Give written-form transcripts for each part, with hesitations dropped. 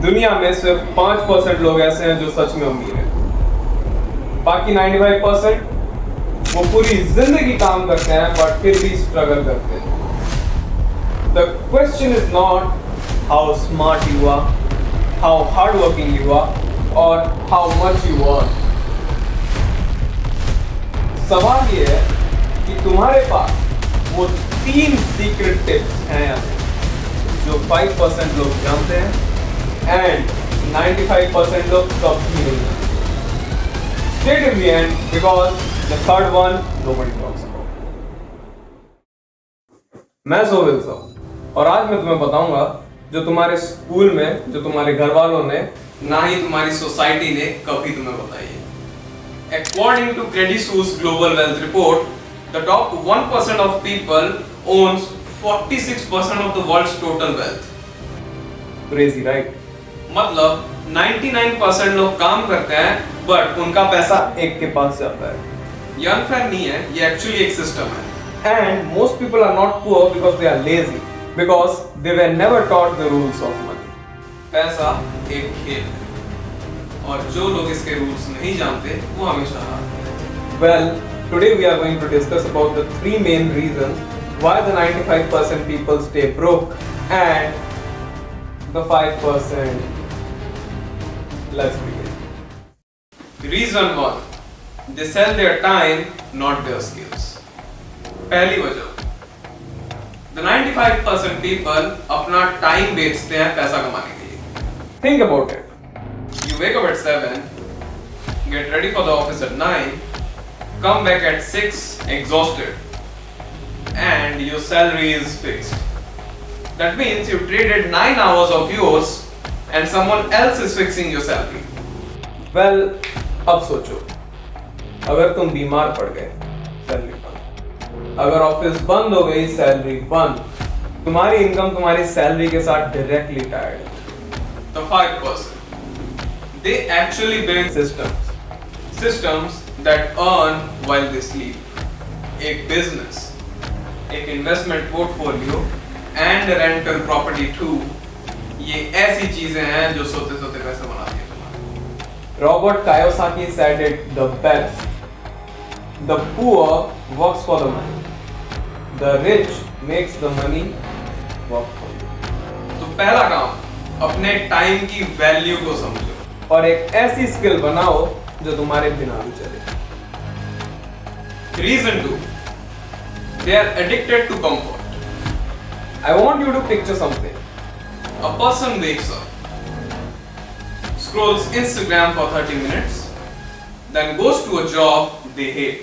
दुनिया में सिर्फ 5% लोग ऐसे हैं जो सच में अमीर हैं। बाकी 95% वो पूरी जिंदगी काम करते हैं बट फिर भी स्ट्रगल करते हैं। The question is not how smart you are, how hardworking you are, or how much you earn. सवाल ये है कि तुम्हारे पास वो 3 सीक्रेट टिप्स हैं जो 5% लोग जानते हैं एंड 95% लोग कभी नहीं जानते। Stay till the end because the third one nobody talks about. मैं सोहेल साहब और आज मैं तुम्हें बताऊंगा जो तुम्हारे स्कूल में, जो तुम्हारे घर वालों ने, ना ही तुम्हारी सोसाइटी ने कभी तुम्हें बताई है। According to Credit Suisse Global Wealth Report, the top 1% of people owns 46% of the world's total wealth. Crazy, right? मतलब 99% लोग काम करते हैं बट उनका पैसा एक के पास जाता है। ये अनफेयर नहीं है, ये एक्चुअली एक सिस्टम है। And most people are not poor because they are lazy, because they were never taught the rules of money. पैसा एक खेल है और जो लोग इसके रूल्स नहीं जानते वो हमेशा हारते हैं। Well, today we are going to discuss about the 3 main reasons why the 95% people stay broke and the 5%. Let's begin. Reason 1. They sell their time, not their skills. पहली वजह, the 95% people अपना time बेचते हैं पैसा कमाने के लिए। Think about it. You wake up at 7, get ready for the office at 9, come back at 6 exhausted, and your salary is fixed. That means you traded 9 hours of yours and someone else is fixing your salary. Well, अब सोचो, अगर तुम बीमार पड़ गए, salary बंद। अगर office बंद हो गई, सैलरी बंद। तुम्हारी इनकम तुम्हारी सैलरी के साथ डायरेक्टली टाइड है। The 5%. They actually build systems that earn while they sleep. एक business, एक investment portfolio and rental property too. ये ऐसी चीजें हैं जो सोते सोते पैसा बनाती हैं तुम्हारा। Robert Kiyosaki said it the best. The poor works for the money. The rich makes the money work for you. तो पहला काम, अपने टाइम की वैल्यू को समझो और एक ऐसी स्किल बनाओ जो तुम्हारे बिना भी चले। Reason 2. They are addicted to comfort. I want you to picture something. A person wakes up, scrolls Instagram for 30 minutes, then goes to a job they hate,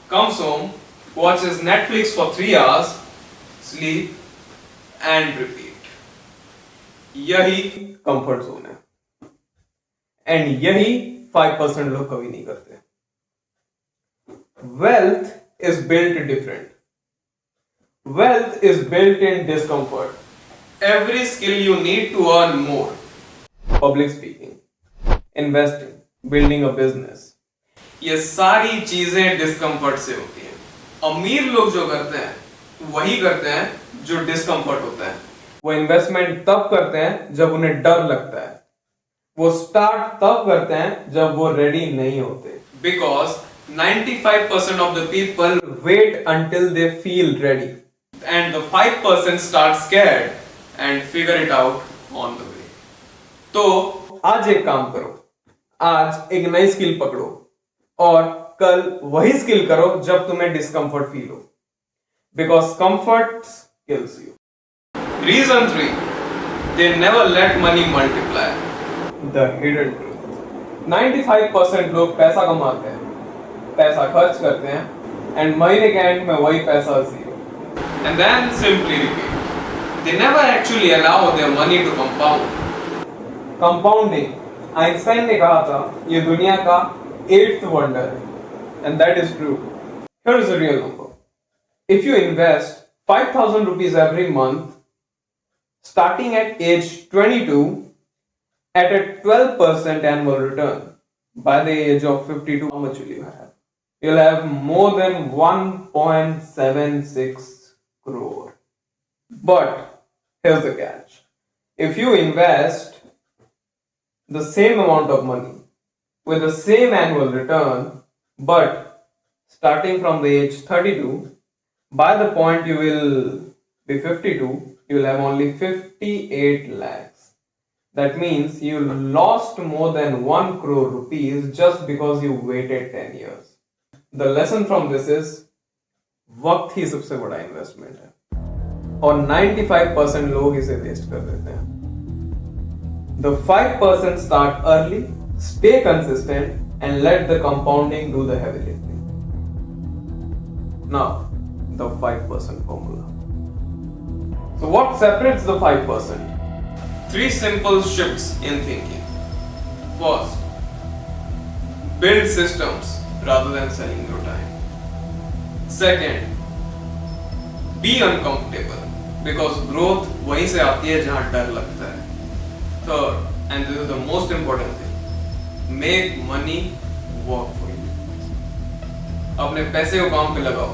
comes home, watches Netflix for 3 hours, sleep and repeat. यही comfort zone है। And यही 5% लोग कभी नहीं करते। Wealth is built different. Wealth is built in discomfort. Every skill you need to earn more. Public speaking, investing, building a business. ये सारी चीजें डिस्कम्फर्ट से होती हैं। अमीर लोग जो करते हैं वही करते हैं जो डिस्कम्फर्ट होता है। वो इन्वेस्टमेंट तब करते हैं जब उन्हें डर लगता है। वो स्टार्ट तब करते हैं जब वो रेडी नहीं होते। Because 95% of the people wait until they feel ready, and the 5% start scared and figure it out on the way. तो आज एक काम करो, आज एक नई स्किल पकड़ो और कल वही स्किल करो जब तुम्हें डिस्कम्फर्ट फील हो। Because comfort kills you. Reason 3. They never let money multiply. The hidden truth. 95% लोग पैसा कमाते हैं, पैसा खर्च करते हैं एंड महीने के एंड में वही पैसा zero. And then simply repeat. They never actually allow their money to compound. Compounding, Einstein ने कहा था, ये दुनिया का 8th wonder है, and that is true. Here is a real number. If you invest 5,000 rupees every month, starting at age 22, at a 12% annual return, by the age of 52, how much will you have? You'll have more than 1.76 crore. But here's the catch. If you invest the same amount of money with the same annual return, but starting from the age 32, by the point you will be 52, you will have only 58 lakhs. That means you lost more than 1 crore rupees just because you waited 10 years. The lesson from this is वक्त ही सबसे बड़ा investment है और 95% लोग इसे waste कर देते हैं. The 5% start early, stay consistent and let the compounding do the heavy lifting. Now, the 5% formula. So what separates the 5%? 3 simple shifts in thinking. First, build systems rather than selling your time. Second, be uncomfortable because growth वहीं से आती है जहां डर लगता है. Third, and this is the most important thing, make money work for you. अपने पैसे को काम पे लगाओ,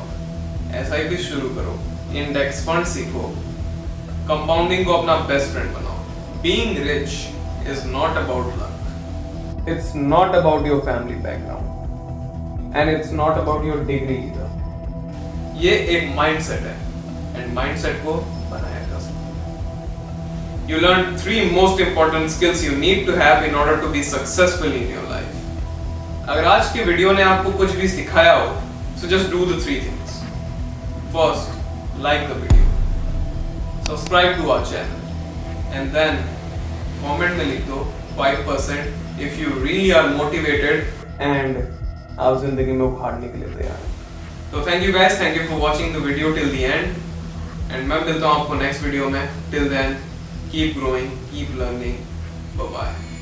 SIP शुरू करो, इंडेक्स फंड सीखो, कंपाउंडिंग को अपना बेस्ट फ्रेंड बनाओ. Being rich is not about luck. It's not about your family background. And it's not about your degree either. ये एक माइंडसेट है एंड माइंडसेट को बनाया जा सकता है. You learn 3 most important skills you need to have in order to be successful in your life. अगर आज की वीडियो ने आपको कुछ भी सिखाया हो, so just do the 3 things. First, like the video, subscribe to our channel, and then comment में लिख दो 5% if you really are motivated and आप जिंदगी में उखाड़ने के लिए तैयार हैं. So thank you guys, thank you for watching the video till the end, and मैं मिलता हूँ आपको next video में. Till then, keep growing, keep learning. Bye bye.